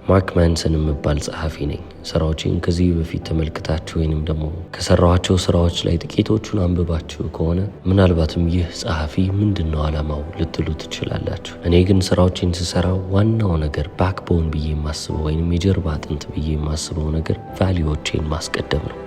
ማርክ ማንሰን የምባል ጸሐፊ ነኝ። ስራዎችን ከዚህ በፊት ተመልክታችሁ ወይንም ደግሞ ከሰራኋቸው ስራዎች ላይ ጥቂቶቹን አንብባችሁ ከሆነ ምናልባትም ይህ ጸሐፊ ምንድነው ዓላማው ልትሉ ትችላላችሁ። እኔ ግን ስራዎችን ስሰራ ዋናው ነገር ባክቦን ብዬ የማስበው ወይንም የጀርባ አጥንት ብዬ የማስበው ነገር ቫልዩዎቼን ማስቀደም ነው።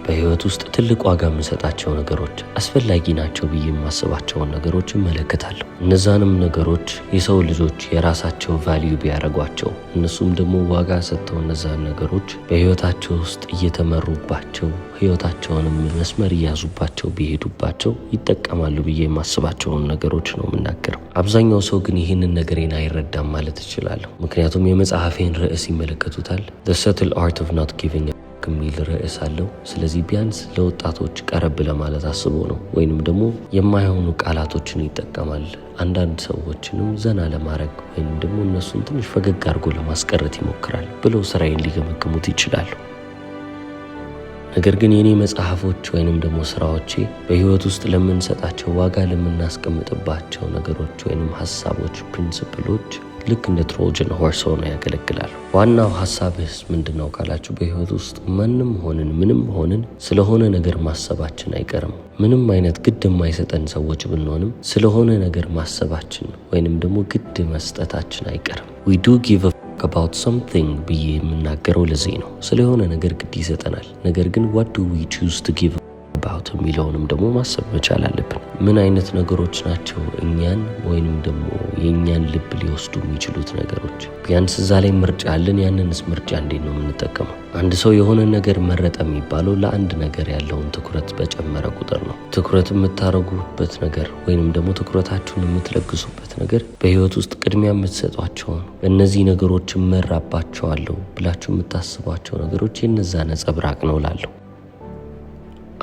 በህይወት ውስጥ ትልቅ ዋጋ የምሰጣቸው ነገሮች አስፈላጊ ናቸው ብዬ የማስባቸውን ነገሮች እመለከታለሁ። እነዛንም ነገሮች የሰው ልጆች የራሳቸው ቫልዩ ቢያደርጓቸው እነሱም ደግሞ ዋጋ ሰጥተው እነዛን ነገሮች በህይወታቸው ውስጥ እየተመሩባቸው ህይወታቸውንም መስመር እያዙባቸው ቢሄዱባቸው ይጠቀማሉ ብዬ የማስባቸውን ነገሮች ነው የምናገረው። አብዛኛው ሰው ግን ይህንን ነገሬን አይረዳም ማለት እችላለሁ። ምክንያቱም የመጽሐፌን ርዕስ ይመለከቱታል። The Subtle Art of Not Giving የሚል ርዕስ አለው። ስለዚህ ቢያንስ ለወጣቶች ቀረብ ለማለት አስቦ ነው። ወይንም ደግሞ የማይሆኑ ቃላቶችን ይጠቀማል። አንዳንድ ሰዎችንም ዘና ለማድረግ ወይንም ደግሞ እነሱን ትንሽ ፈገግ አድርጎ ለማስቀረት ይሞክራል ብለው ስራዬን ሊገመግሙት ይችላሉ። ነገር ግን የኔ መጽሐፎች ወይንም ደግሞ ስራዎቼ በህይወት ውስጥ ለምንሰጣቸው ዋጋ ለምናስቀምጥባቸው ነገሮች ወይንም ሐሳቦች፣ ፕሪንሲፕሎች ልክ እንደ ትሮጀን ሆርስ ሆነው ያገለግላሉ። ዋናው ሐሳብስ ምንድነው ካላችሁ በህይወት ውስጥ ምንም ሆንን ስለሆነ ነገር ማሰባችን አይቀርም። ምንም አይነት ግድ የማይሰጠን ሰዎች ብንሆንም ስለሆነ ነገር ማሰባችን ወይንም ደግሞ ግድ መስጠታችን አይቀርም። we do give a fuck about something ብዬ የምናገረው ለዚህ ነው። ስለሆነ ነገር ግድ ይሰጠናል። ነገር ግን what do we choose to give about የሚለውንም ደግሞ ማሰብ መቻል አለብን። ምን አይነት ነገሮች ናቸው እኛን ወይንም ደግሞ የእኛን ልብ ሊወስዱ የሚችሉት ነገሮች? ቢያንስ እዛ ላይ ምርጫ አለን። ያንንስ ምርጫ እንዴት ነው የምንጠቀመው? አንድ ሰው የሆነ ነገር መረጠ የሚባለው ለአንድ ነገር ያለውን ትኩረት በጨመረ ቁጥር ነው። ትኩረት የምታደርጉበት ነገር ወይንም ደግሞ ትኩረታችሁን የምትለግሱበት ነገር በህይወት ውስጥ ቅድሚያ የምትሰጧቸውን እነዚህ ነገሮች እመራባቸዋለሁ ብላችሁ የምታስቧቸው ነገሮች የነዛ ነጸብራቅ ነው እላለሁ።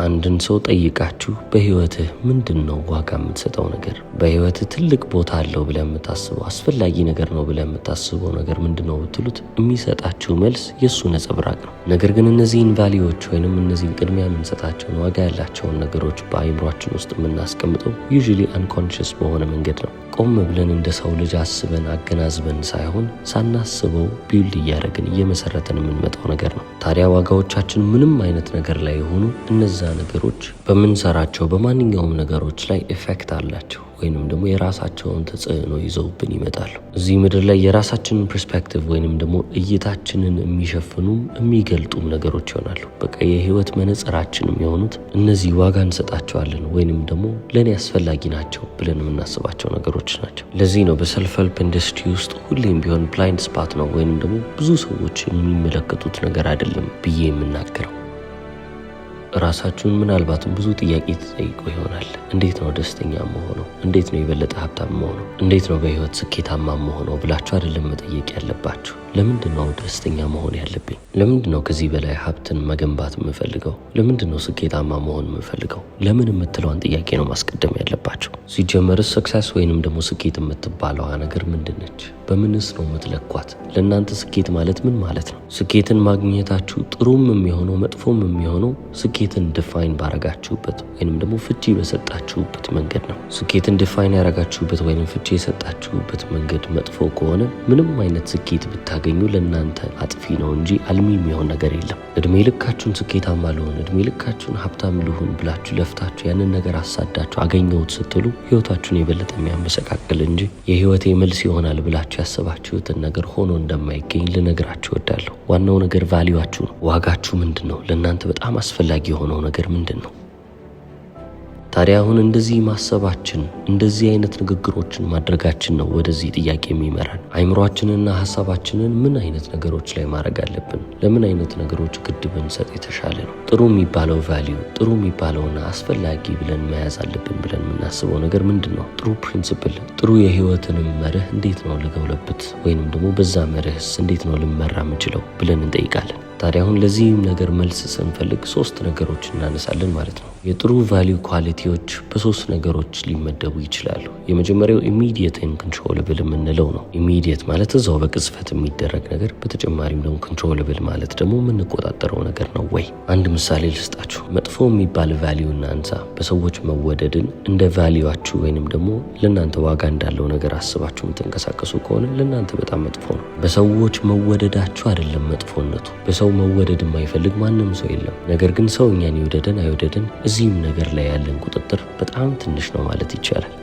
አንድን ሰው ጠይቃችሁ በህይወትህ ምንድነው ዋጋ የምትሰጠው ነገር? በህይወትህ ትልቅ ቦታ አለው ብለህ የምታስበው አስፈላጊ ነገር ነው ብለህ የምታስበው ነገር ምንድነው ብትሉት የሚሰጣችሁ መልስ የሱ ነጸብራቅ ነው። ነገር ግን እነዚህን ቫልዩዎች ወይንም እነዚህን ቅድሚያ የምንሰጣቸውን ዋጋ ያላቸውን ነገሮች በአይምሯችን ውስጥ የምናስቀምጠው ዩዥሊ አንኮንሽስ በሆነ መንገድ ነው። ቆም ብለን እንደ ሰው ልጅ አስበን አገናዝበን ሳይሆን ሳናስበው ቢውልድ እያደረግን እየመሰረትን የምንመጣው ነገር ነው። ታዲያ ዋጋዎቻችን ምንም አይነት ነገር ላይ የሆኑ እነዛ ነገሮች በምንሰራቸው በማንኛውም ነገሮች ላይ ኢፌክት አላቸው ወይንም ደግሞ የራሳቸውን ተጽዕኖ ይዘውብን ይመጣሉ። እዚህ ምድር ላይ የራሳችንን ፐርስፔክቲቭ ወይንም ደግሞ እይታችንን የሚሸፍኑም የሚገልጡም ነገሮች ይሆናሉ። በቃ የህይወት መነጽራችንም የሆኑት እነዚህ ዋጋ እንሰጣቸዋለን ወይንም ደግሞ ለኔ አስፈላጊ ናቸው ብለን የምናስባቸው ነገሮች ናቸው። ለዚህ ነው በሰልፍ ሄልፕ ኢንዱስትሪ ውስጥ ሁሌም ቢሆን ብላይንድ ስፓት ነው ወይንም ደግሞ ብዙ ሰዎች የሚመለከቱት ነገር አይደለም ብዬ የምናገረው። ራሳችሁን ምናልባትም ብዙ ጥያቄ ተጠይቁ ይሆናል። እንዴት ነው ደስተኛ መሆነው? እንዴት ነው የበለጠ ሀብታም መሆነው? እንዴት ነው በህይወት ስኬታማ መሆነው ብላችሁ አይደለም መጠየቅ ያለባችሁ። ለምንድን ነው ደስተኛ መሆን ያለብኝ? ለምንድን ነው ከዚህ በላይ ሀብትን መገንባት የምፈልገው? ለምንድን ነው ስኬታማ መሆን የምፈልገው? ለምን የምትለውን ጥያቄ ነው ማስቀደም ያለባችሁ። ሲጀመርስ ሰክሰስ ወይንም ደግሞ ስኬት የምትባለዋ ነገር ምንድን ነች? በምንስ ነው የምትለኳት? ለእናንተ ስኬት ማለት ምን ማለት ነው? ስኬትን ማግኘታችሁ ጥሩም የሚሆነው መጥፎም የሚሆነው ስኬትን ዲፋይን ባረጋችሁበት ወይንም ደግሞ ፍቺ በሰጣችሁበት መንገድ ነው። ስኬትን ዲፋይን ያረጋችሁበት ወይንም ፍቺ የሰጣችሁበት መንገድ መጥፎ ከሆነ ምንም አይነት ስኬት ብታገኙ ለእናንተ አጥፊ ነው እንጂ አልሚ የሚሆን ነገር የለም። እድሜ ልካችሁን ስኬታማ ልሆን፣ እድሜ ልካችሁን ሀብታም ልሆን ብላችሁ ለፍታችሁ ያንን ነገር አሳዳችሁ አገኘሁት ስትሉ ህይወታችሁን የበለጠ የሚያመሰቃቅል እንጂ የህይወቴ መልስ ይሆናል ብላችሁ ያሰባችሁትን ነገር ሆኖ እንደማይገኝ ልነግራችሁ እወዳለሁ። ዋናው ነገር ቫልዩአችሁ ነው። ዋጋችሁ ምንድን ነው? ለእናንተ በጣም አስፈላጊ የሆነው ነገር ምንድን ነው? ታዲያ አሁን እንደዚህ ማሰባችን እንደዚህ አይነት ንግግሮችን ማድረጋችን ነው ወደዚህ ጥያቄ የሚመራን። አይምሯችንና ሐሳባችንን ምን አይነት ነገሮች ላይ ማድረግ አለብን? ለምን አይነት ነገሮች ግድ ብንሰጥ የተሻለ ነው? ጥሩ የሚባለው ቫልዩ፣ ጥሩ የሚባለውና አስፈላጊ ብለን መያዝ አለብን ብለን የምናስበው ነገር ምንድን ነው? ጥሩ ፕሪንሲፕል፣ ጥሩ የህይወትንም መርህ እንዴት ነው ልገውለብት ወይንም ደግሞ በዛ መርህስ እንዴት ነው ልመራ የምችለው ብለን እንጠይቃለን። ታዲያ አሁን ለዚህም ነገር መልስ ስንፈልግ 3 ነገሮች እናነሳለን ማለት ነው። የጥሩ ቫሊዩ ኳሊቲዎች በ3 ነገሮች ሊመደቡ ይችላሉ። የመጀመሪያው ኢሚዲየት ኤንድ ኮንትሮለብል የምንለው ነው። ኢሚዲየት ማለት እዛው በቅጽበት የሚደረግ ነገር፣ በተጨማሪም ደግሞ ኮንትሮለብል ማለት ደግሞ የምንቆጣጠረው ነገር ነው ወይ? አንድ ምሳሌ ልስጣችሁ። መጥፎ የሚባል ቫሊዩ እናንሳ። በሰዎች መወደድን እንደ ቫሊዩአችሁ ወይንም ደግሞ ለእናንተ ዋጋ እንዳለው ነገር አስባችሁ የምትንቀሳቀሱ ከሆነ ለእናንተ በጣም መጥፎ ነው። በሰዎች መወደዳችሁ አይደለም መጥፎነቱ። በሰው መወደድ የማይፈልግ ማንም ሰው የለም። ነገር ግን ሰው እኛን ይወደደን አይወደደን እዚህም ነገር ላይ ያለን ቁጥጥር በጣም ትንሽ ነው ማለት ይቻላል።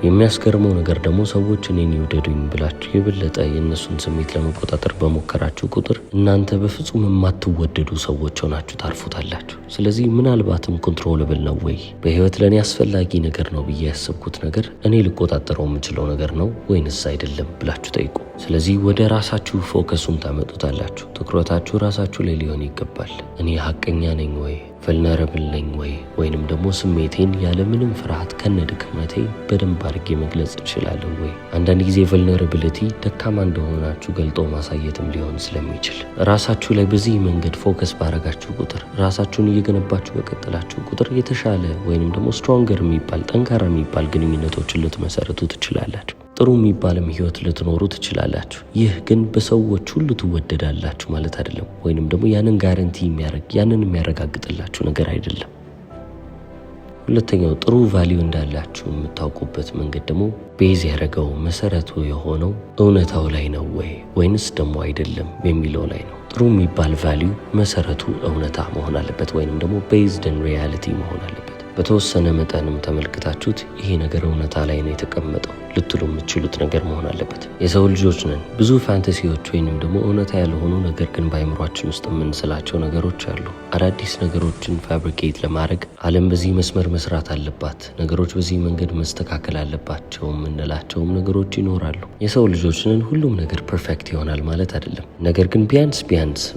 የሚያስገርመው ነገር ደግሞ ሰዎች እኔን ይውደዱኝ ብላችሁ የበለጠ የእነሱን ስሜት ለመቆጣጠር በሞከራችሁ ቁጥር እናንተ በፍጹም የማትወደዱ ሰዎች ሆናችሁ ታርፉታላችሁ። ስለዚህ ምናልባትም ኮንትሮለብል ነው ወይ? በህይወት ለእኔ አስፈላጊ ነገር ነው ብዬ ያሰብኩት ነገር እኔ ልቆጣጠረው የምችለው ነገር ነው ወይንስ አይደለም ብላችሁ ጠይቁ። ስለዚህ ወደ ራሳችሁ ፎከሱን ታመጡታላችሁ። ትኩረታችሁ ራሳችሁ ላይ ሊሆን ይገባል። እኔ ሀቀኛ ነኝ ወይ? ቨልነረብል ነኝ ወይ? ወይንም ደግሞ ስሜቴን ያለምንም ፍርሃት ከነድክመቴ በደንብ አድርጌ መግለጽ እችላለሁ ወይ? አንዳንድ ጊዜ ቨልነረብሊቲ ደካማ እንደሆናችሁ ገልጦ ማሳየትም ሊሆን ስለሚችል ራሳችሁ ላይ በዚህ መንገድ ፎከስ ባረጋችሁ ቁጥር፣ ራሳችሁን እየገነባችሁ በቀጠላችሁ ቁጥር የተሻለ ወይንም ደግሞ ስትሮንገር የሚባል ጠንካራ የሚባል ግንኙነቶችን ልትመሰርቱ ትችላላችሁ። ጥሩ የሚባልም ህይወት ልትኖሩ ትችላላችሁ። ይህ ግን በሰዎች ሁሉ ትወደዳላችሁ ማለት አይደለም፣ ወይንም ደግሞ ያንን ጋረንቲ ያንን የሚያረጋግጥላችሁ ነገር አይደለም። ሁለተኛው ጥሩ ቫሊዩ እንዳላችሁ የምታውቁበት መንገድ ደግሞ ቤዝ ያደረገው መሰረቱ የሆነው እውነታው ላይ ነው ወይ ወይንስ ደግሞ አይደለም የሚለው ላይ ነው። ጥሩ የሚባል ቫሊዩ መሰረቱ እውነታ መሆን አለበት፣ ወይንም ደግሞ ቤዝድ ኦን ሪያሊቲ መሆን አለበት። በተወሰነ መጠንም ተመልክታችሁት ይሄ ነገር እውነታ ላይ ነው የተቀመጠው ልትሉ የምትችሉት ነገር መሆን አለበት። የሰው ልጆች ነን። ብዙ ፋንታሲዎች ወይንም ደግሞ እውነታ ያልሆኑ ነገር ግን በአይምሯችን ውስጥ የምንስላቸው ነገሮች አሉ። አዳዲስ ነገሮችን ፋብሪኬት ለማድረግ ዓለም በዚህ መስመር መስራት አለባት፣ ነገሮች በዚህ መንገድ መስተካከል አለባቸው የምንላቸውም ነገሮች ይኖራሉ። የሰው ልጆች ነን። ሁሉም ነገር ፐርፌክት ይሆናል ማለት አይደለም። ነገር ግን ቢያንስ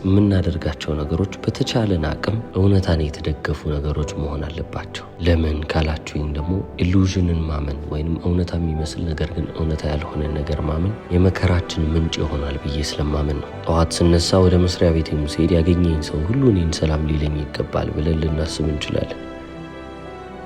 የምናደርጋቸው ነገሮች በተቻለን አቅም እውነታን የተደገፉ ነገሮች መሆን አለባቸው። ለምን ካላችሁኝ ደግሞ ኢሉዥንን ማመን ወይንም እውነታ የሚመስል ነገር ግን እውነታ ያልሆነ ነገር ማመን የመከራችን ምንጭ ይሆናል ብዬ ስለማመን ነው። ጠዋት ስነሳ ወደ መስሪያ ቤት ስሄድ ያገኘኝ ሰው ሁሉ እኔን ሰላም ሊለኝ ይገባል ብለን ልናስብ እንችላለን።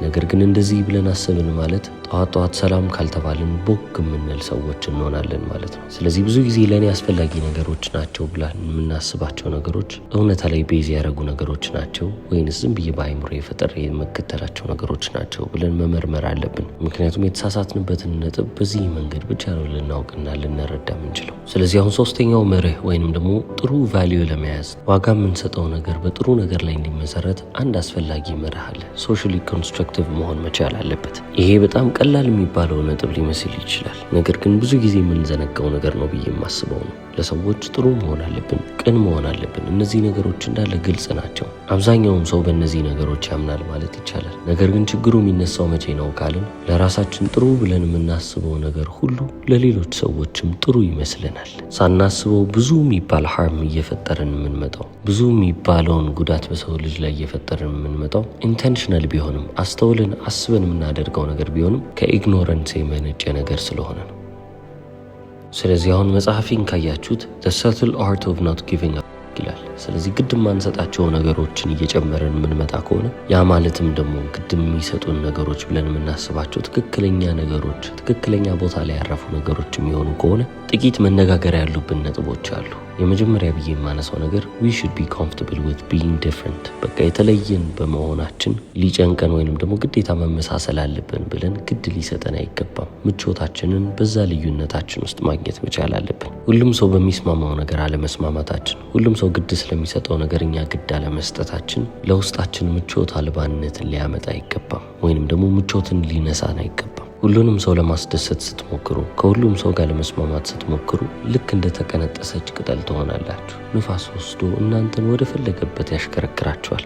ነገር ግን እንደዚህ ብለን አሰብን ማለት ጠዋት ሰላም ካልተባልን ቦክ የምንል ሰዎች እንሆናለን ማለት ነው። ስለዚህ ብዙ ጊዜ ለእኔ አስፈላጊ ነገሮች ናቸው ብለን የምናስባቸው ነገሮች እውነታ ላይ ቤዝ ያደረጉ ነገሮች ናቸው ወይንስ ዝም ብዬ በአይምሮ የፈጠረ የመከተላቸው ነገሮች ናቸው ብለን መመርመር አለብን። ምክንያቱም የተሳሳትንበትን ነጥብ በዚህ መንገድ ብቻ ነው ልናውቅና ልንረዳ የምንችለው። ስለዚህ አሁን 3ኛው መርህ ወይንም ደግሞ ጥሩ ቫሊዩ ለመያዝ ዋጋ የምንሰጠው ነገር በጥሩ ነገር ላይ እንዲመሰረት አንድ አስፈላጊ መርህ አለ። ሶሻሊ ኮንስትራክቲቭ መሆን መቻል አለበት። ይሄ በጣም ቀላል የሚባለው ነጥብ ሊመስል ይችላል። ነገር ግን ብዙ ጊዜ የምንዘነጋው ነገር ነው ብዬ የማስበው ነው። ለሰዎች ጥሩ መሆን አለብን፣ ቅን መሆን አለብን። እነዚህ ነገሮች እንዳለ ግልጽ ናቸው። አብዛኛውም ሰው በእነዚህ ነገሮች ያምናል ማለት ይቻላል። ነገር ግን ችግሩ የሚነሳው መቼ ነው ካልን ለራሳችን ጥሩ ብለን የምናስበው ነገር ሁሉ ለሌሎች ሰዎችም ጥሩ ይመስለናል። ሳናስበው ብዙ የሚባል ሃርም እየፈጠርን የምንመጣው፣ ብዙ የሚባለውን ጉዳት በሰው ልጅ ላይ እየፈጠርን የምንመጣው ኢንቴንሽናል ቢሆንም አስተውለን አስበን የምናደርገው ነገር ቢሆንም ከኢግኖረንስ የመነጨ ነገር ስለሆነ ነው። ስለዚህ አሁን መጽሐፊን ካያችሁት The Subtle Art of Not Giving Up ይላል። ስለዚህ ግድ የማንሰጣቸው ነገሮችን እየጨመረን የምንመጣ ከሆነ ያ ማለትም ደግሞ ግድ የሚሰጡን ነገሮች ብለን የምናስባቸው ትክክለኛ ነገሮች፣ ትክክለኛ ቦታ ላይ ያረፉ ነገሮች የሚሆኑ ከሆነ ጥቂት መነጋገር ያሉብን ነጥቦች አሉ። የመጀመሪያ ብዬ የማነሳው ነገር we should be comfortable with being different። በቃ የተለየን በመሆናችን ሊጨንቀን ወይንም ደግሞ ግዴታ መመሳሰል አለብን ብለን ግድ ሊሰጠን አይገባም። ምቾታችንን በዛ ልዩነታችን ውስጥ ማግኘት መቻል አለብን። ሁሉም ሰው በሚስማማው ነገር አለመስማማታችን፣ ሁሉም ሰው ግድ ስለሚሰጠው ነገር እኛ ግድ አለመስጠታችን ለውስጣችን ምቾት አልባነትን ሊያመጣ አይገባም፣ ወይንም ደግሞ ምቾትን ሊነሳን አይገባም። ሁሉንም ሰው ለማስደሰት ስትሞክሩ፣ ከሁሉም ሰው ጋር ለመስማማት ስትሞክሩ ልክ እንደ ተቀነጠሰች ቅጠል ትሆናላችሁ። ንፋስ ወስዶ እናንተን ወደ ፈለገበት ያሽከረክራችኋል።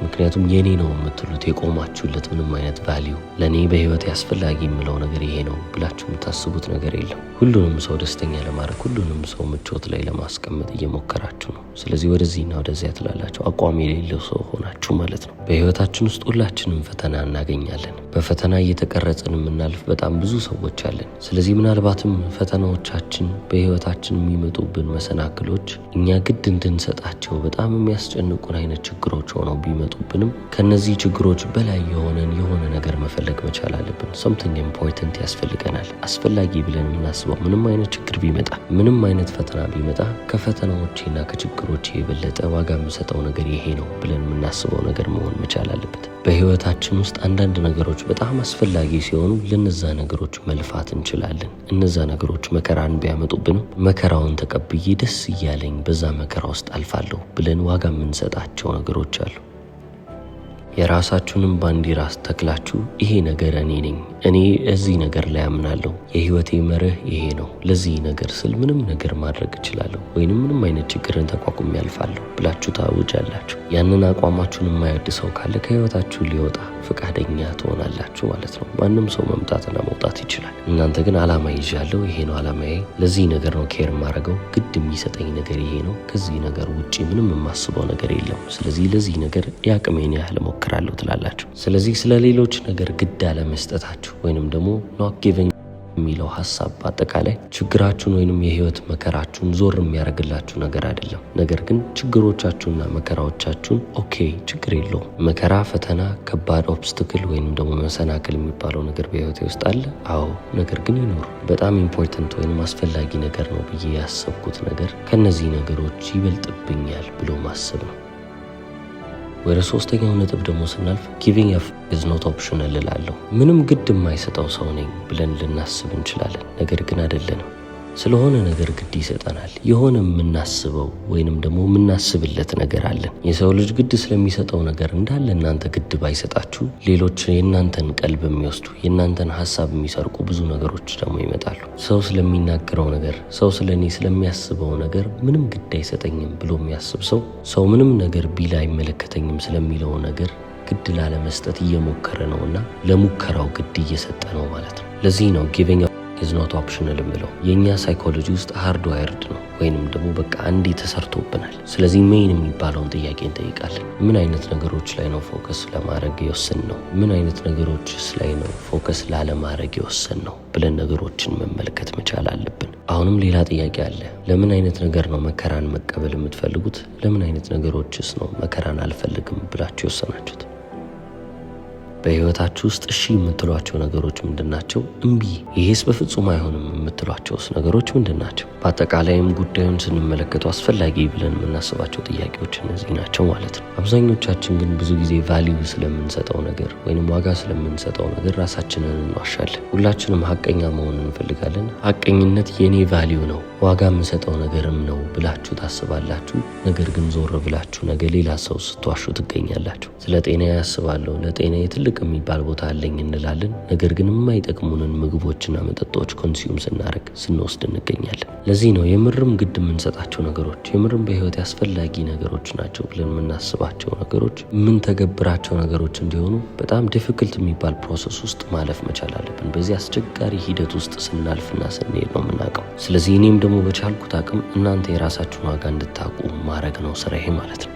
ምክንያቱም የኔ ነው የምትሉት የቆማችሁለት ምንም አይነት ቫልዩ ለኔ በህይወት ያስፈልጋል የሚለው ነገር ይሄ ነው ብላችሁ የምታስቡት ነገር የለም። ሁሉንም ሰው ደስተኛ ለማድረግ ሁሉንም ሰው ምቾት ላይ ለማስቀመጥ እየሞከራችሁ ነው። ስለዚህ ወደዚህና ወደዚያ ትላላችሁ። አቋም የሌለው ሰው ሆናችሁ ማለት ነው። በህይወታችን ውስጥ ሁላችንም ፈተና እናገኛለን። በፈተና እየተቀረጽን የምናልፍ በጣም ብዙ ሰዎች አለን። ስለዚህ ምናልባትም ፈተናዎቻችን በህይወታችን የሚመጡብን መሰናክሎች እኛ ግድ እንድንሰጣቸው በጣም የሚያስጨንቁን አይነት ችግሮች ሆነው ቢመጡብንም ከነዚህ ችግሮች በላይ የሆነ ነገር መፈለግ መቻል አለብን። something important ያስፈልገናል። አስፈላጊ ብለን የምናስበው ምንም አይነት ችግር ቢመጣ ምንም አይነት ፈተና ቢመጣ ከፈተናዎቼና ከችግሮቼ የበለጠ ዋጋ የምሰጠው ነገር ይሄ ነው ብለን የምናስበው ነገር መሆን መቻል አለበት። በህይወታችን ውስጥ አንዳንድ ነገሮች በጣም አስፈላጊ ሲሆኑ ለነዛ ነገሮች መልፋት እንችላለን። እነዛ ነገሮች መከራን ቢያመጡብንም መከራውን ተቀብዬ ደስ እያለኝ በዛ መከራ ውስጥ አልፋለሁ ብለን ዋጋ የምንሰጣቸው ነገሮች አሉ። የራሳችሁንም ባንዲራ ተክላችሁ ይሄ ነገር እኔ ነኝ፣ እኔ እዚህ ነገር ላይ አምናለሁ፣ የህይወቴ መርህ ይሄ ነው፣ ለዚህ ነገር ስል ምንም ነገር ማድረግ እችላለሁ ወይንም ምንም አይነት ችግርን ተቋቁሜ ያልፋለሁ ብላችሁ ታውጃላችሁ። ያንን አቋማችሁን የማይወድ ሰው ካለ ከህይወታችሁ ሊወጣ ፈቃደኛ ትሆናላችሁ ማለት ነው። ማንም ሰው መምጣትና መውጣት ይችላል። እናንተ ግን አላማ ይዣለሁ፣ ይሄ ነው አላማዬ፣ ለዚህ ነገር ነው ኬር ማድረገው፣ ግድ የሚሰጠኝ ነገር ይሄ ነው፣ ከዚህ ነገር ውጪ ምንም የማስበው ነገር የለም፣ ስለዚህ ለዚህ ነገር የአቅሜን ያህል ሞክራለሁ ትላላችሁ። ስለዚህ ስለ ሌሎች ነገር ግድ አለመስጠታችሁ ወይንም ደግሞ not giving የሚለው ሐሳብ በአጠቃላይ ችግራችሁን ወይንም የህይወት መከራችሁን ዞር የሚያደርግላችሁ ነገር አይደለም። ነገር ግን ችግሮቻችሁና መከራዎቻችሁን ኦኬ ችግር የለውም፣ መከራ፣ ፈተና፣ ከባድ ኦብስትክል ወይንም ደግሞ መሰናክል የሚባለው ነገር በህይወቴ ውስጥ አለ። አዎ፣ ነገር ግን ይኖሩ። በጣም ኢምፖርታንት ወይንም አስፈላጊ ነገር ነው ብዬ ያሰብኩት ነገር ከነዚህ ነገሮች ይበልጥብኛል ብሎ ማሰብ ነው። ወደ ሶስተኛው ነጥብ ደግሞ ስናልፍ giving up is not optional እላለሁ። ምንም ግድ የማይሰጠው ሰው ነኝ ብለን ልናስብ እንችላለን፣ ነገር ግን አይደለንም። ስለሆነ ነገር ግድ ይሰጠናል። የሆነ የምናስበው ወይንም ደግሞ የምናስብለት ነገር አለን። የሰው ልጅ ግድ ስለሚሰጠው ነገር እንዳለ እናንተ ግድ ባይሰጣችሁ ሌሎች የእናንተን ቀልብ የሚወስዱ የእናንተን ሀሳብ የሚሰርቁ ብዙ ነገሮች ደግሞ ይመጣሉ። ሰው ስለሚናገረው ነገር፣ ሰው ስለኔ ስለሚያስበው ነገር ምንም ግድ አይሰጠኝም ብሎ የሚያስብ ሰው ምንም ነገር ቢል አይመለከተኝም ስለሚለው ነገር ግድ ላለመስጠት እየሞከረ ነውና ለሙከራው ግድ እየሰጠ ነው ማለት ነው። ለዚህ ነው giving up is not optional የምለው። የኛ ሳይኮሎጂ ውስጥ ሃርድዋይርድ ነው ወይንም ደግሞ በቃ አንዴ ተሰርቶብናል። ስለዚህ ሜን የሚባለውን ጥያቄ እንጠይቃለን። ምን አይነት ነገሮች ላይ ነው ፎከስ ለማድረግ የወሰን ነው? ምን አይነት ነገሮችስ ላይ ነው ፎከስ ላለማድረግ የወሰን ነው ብለን ነገሮችን መመልከት መቻል አለብን። አሁንም ሌላ ጥያቄ አለ። ለምን አይነት ነገር ነው መከራን መቀበል የምትፈልጉት? ለምን አይነት ነገሮችስ ነው መከራን አልፈልግም ብላችሁ የወሰናችሁት? በህይወታችሁ ውስጥ እሺ የምትሏቸው ነገሮች ምንድናቸው? እምቢ ይሄስ በፍጹም አይሆንም የምትሏቸውስ ነገሮች ምንድናቸው? በአጠቃላይም ጉዳዩን ስንመለከተው አስፈላጊ ብለን የምናስባቸው ጥያቄዎች እነዚህ ናቸው ማለት ነው። አብዛኞቻችን ግን ብዙ ጊዜ ቫልዩ ስለምንሰጠው ነገር ወይንም ዋጋ ስለምንሰጠው ነገር ራሳችንን እንዋሻለን። ሁላችንም ሀቀኛ መሆን እንፈልጋለን። ሀቀኝነት የኔ ቫልዩ ነው፣ ዋጋ የምንሰጠው ነገርም ነው ብላችሁ ታስባላችሁ። ነገር ግን ዞር ብላችሁ ነገ ሌላ ሰው ስትዋሹ ትገኛላችሁ። ስለ ጤና ያስባለሁ፣ ለጤና ትልቅ የሚባል ቦታ አለኝ እንላለን። ነገር ግን የማይጠቅሙንን ምግቦችና መጠጦች ኮንሱም ስንወስድ እንገኛለን። ለዚህ ነው የምርም ግድ የምንሰጣቸው ነገሮች፣ የምርም በህይወት አስፈላጊ ነገሮች ናቸው ብለን የምናስባቸው ነገሮች የምንተገብራቸው ነገሮች እንዲሆኑ በጣም ዲፊክልት የሚባል ፕሮሰስ ውስጥ ማለፍ መቻል አለብን። በዚህ አስቸጋሪ ሂደት ውስጥ ስናልፍና ስንሄድ ነው የምናውቀው። ስለዚህ እኔም ደግሞ በቻልኩት አቅም እናንተ የራሳችሁን ዋጋ እንድታውቁ ማድረግ ነው ስራዬ ማለት ነው።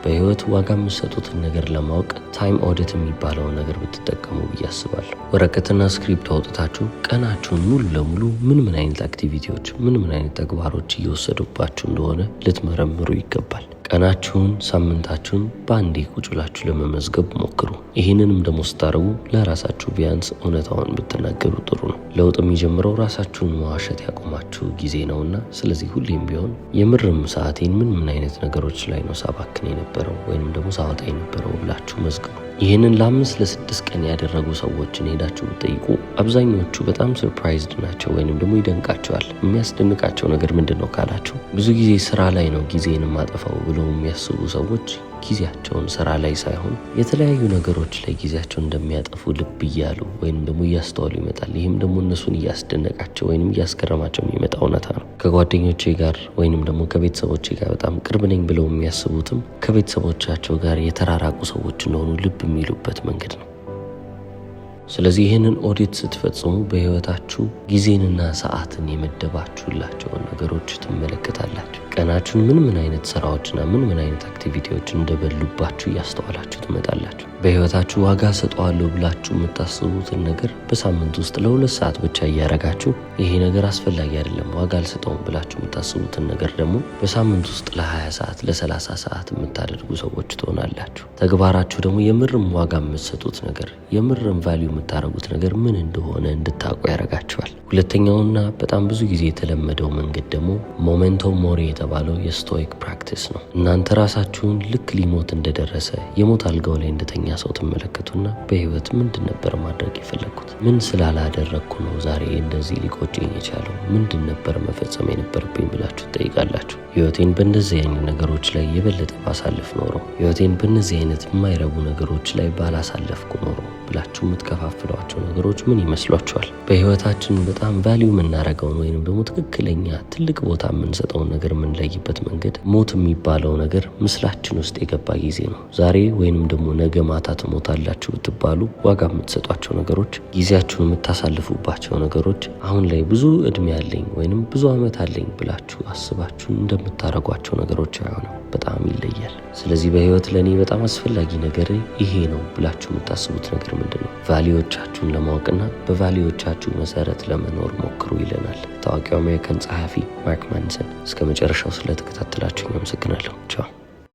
በህይወት ዋጋ የምትሰጡትን ነገር ለማወቅ ታይም ኦዲት የሚባለውን ነገር ብትጠቀሙ ብዬ አስባለሁ። ወረቀትና ስክሪፕት አውጥታችሁ ቀናችሁን ሙሉ ለሙሉ ምን አይነት አክቲቪቲዎች ምን አይነት ተግባሮች እየወሰዱባችሁ እንደሆነ ልትመረምሩ ይገባል። ቀናችሁን፣ ሳምንታችሁን በአንዴ ቁጭ ብላችሁ ለመመዝገብ ሞክሩ። ይህንንም ደግሞ ስታደርጉ ለራሳችሁ ቢያንስ እውነታውን ብትናገሩ ጥሩ ነው። ለውጥ የሚጀምረው ራሳችሁን መዋሸት ያቆማችሁ ጊዜ ነውና፣ ስለዚህ ሁሌም ቢሆን የምርም ሰዓቴን ምን አይነት ነገሮች ላይ ነው ሳባክን የነበረው ወይንም ደግሞ ሳወጣ የነበረው ብላችሁ መዝግቡ። ይህንን ለ5 ለ6 ቀን ያደረጉ ሰዎችን ሄዳችሁ ብትጠይቁ አብዛኞቹ በጣም ሰርፕራይዝድ ናቸው ወይንም ደግሞ ይደንቃቸዋል። የሚያስደንቃቸው ነገር ምንድን ነው ካላችሁ ብዙ ጊዜ ስራ ላይ ነው ጊዜን ማጠፋው ብለው የሚያስቡ ሰዎች ጊዜያቸውን ስራ ላይ ሳይሆን የተለያዩ ነገሮች ላይ ጊዜያቸውን እንደሚያጠፉ ልብ እያሉ ወይንም ደግሞ እያስተዋሉ ይመጣል። ይህም ደግሞ እነሱን እያስደነቃቸው ወይንም እያስገረማቸው የሚመጣ እውነታ ነው። ከጓደኞቼ ጋር ወይንም ደግሞ ከቤተሰቦቼ ጋር በጣም ቅርብ ነኝ ብለው የሚያስቡትም ከቤተሰቦቻቸው ጋር የተራራቁ ሰዎች እንደሆኑ ልብ የሚሉበት መንገድ ነው። ስለዚህ ይህንን ኦዲት ስትፈጽሙ በህይወታችሁ ጊዜንና ሰዓትን የመደባችሁላቸውን ነገሮች ትመለከታላችሁ። ቀናችሁን ምን አይነት ስራዎችና ምን አይነት አክቲቪቲዎች እንደበሉባችሁ እያስተዋላችሁ ትመጣላችሁ። በህይወታችሁ ዋጋ ሰጠዋለሁ ብላችሁ የምታስቡትን ነገር በሳምንት ውስጥ ለ2 ሰዓት ብቻ እያረጋችሁ ይሄ ነገር አስፈላጊ አይደለም ዋጋ አልሰጠውም ብላችሁ የምታስቡትን ነገር ደግሞ በሳምንት ውስጥ ለ20 ሰዓት ለ30 ሰዓት የምታደርጉ ሰዎች ትሆናላችሁ። ተግባራችሁ ደግሞ የምርም ዋጋ የምትሰጡት ነገር የምርም ቫልዩ የምታረጉት ነገር ምን እንደሆነ እንድታውቁ ያደርጋችኋል። ሁለተኛውና በጣም ብዙ ጊዜ የተለመደው መንገድ ደግሞ ሞሜንቶ ሞሪ የተባለው የስቶይክ ፕራክቲስ ነው። እናንተ ራሳችሁን ልክ ሊሞት እንደደረሰ የሞት አልጋው ላይ እንደተኛ ሰው ትመለከቱና በህይወት ምንድን ነበር ማድረግ የፈለግኩት? ምን ስላላደረግኩ ነው ዛሬ እንደዚህ ሊቆጨኝ የቻለው? ምንድን ነበር መፈጸም የነበረብኝ ብላችሁ ትጠይቃላችሁ። ህይወቴን በእንደዚህ አይነት ነገሮች ላይ የበለጠ ባሳልፍ ኖሮ፣ ህይወቴን በእነዚህ አይነት የማይረቡ ነገሮች ላይ ባላሳለፍኩ ኖሮ ብላችሁ የምትከፋፍሏቸው ነገሮች ምን ይመስሏችኋል? በህይወታችን በጣም ቫልዩ የምናደርገውን ወይንም ደግሞ ትክክለኛ ትልቅ ቦታ የምንሰጠውን ነገር የምንለይበት መንገድ ሞት የሚባለው ነገር ምስላችን ውስጥ የገባ ጊዜ ነው። ዛሬ ወይንም ደግሞ ነገ ማታ ትሞታላችሁ ብትባሉ ዋጋ የምትሰጧቸው ነገሮች፣ ጊዜያችሁን የምታሳልፉባቸው ነገሮች አሁን ላይ ብዙ እድሜ አለኝ ወይንም ብዙ አመት አለኝ ብላችሁ አስባችሁ እንደምታረጓቸው ነገሮች አይሆንም። በጣም ይለያል። ስለዚህ በህይወት ለእኔ በጣም አስፈላጊ ነገር ይሄ ነው ብላችሁ የምታስቡት ነገር ምንድን ነው? ቫሊዎቻችሁን ለማወቅና በቫሊዎቻችሁ መሰረት ለመኖር ሞክሩ ይለናል ታዋቂው አሜሪካን ጸሐፊ ማርክ ማንሰን። እስከ መጨረሻው ስለተከታተላችሁ አመሰግናለሁ። ቻው።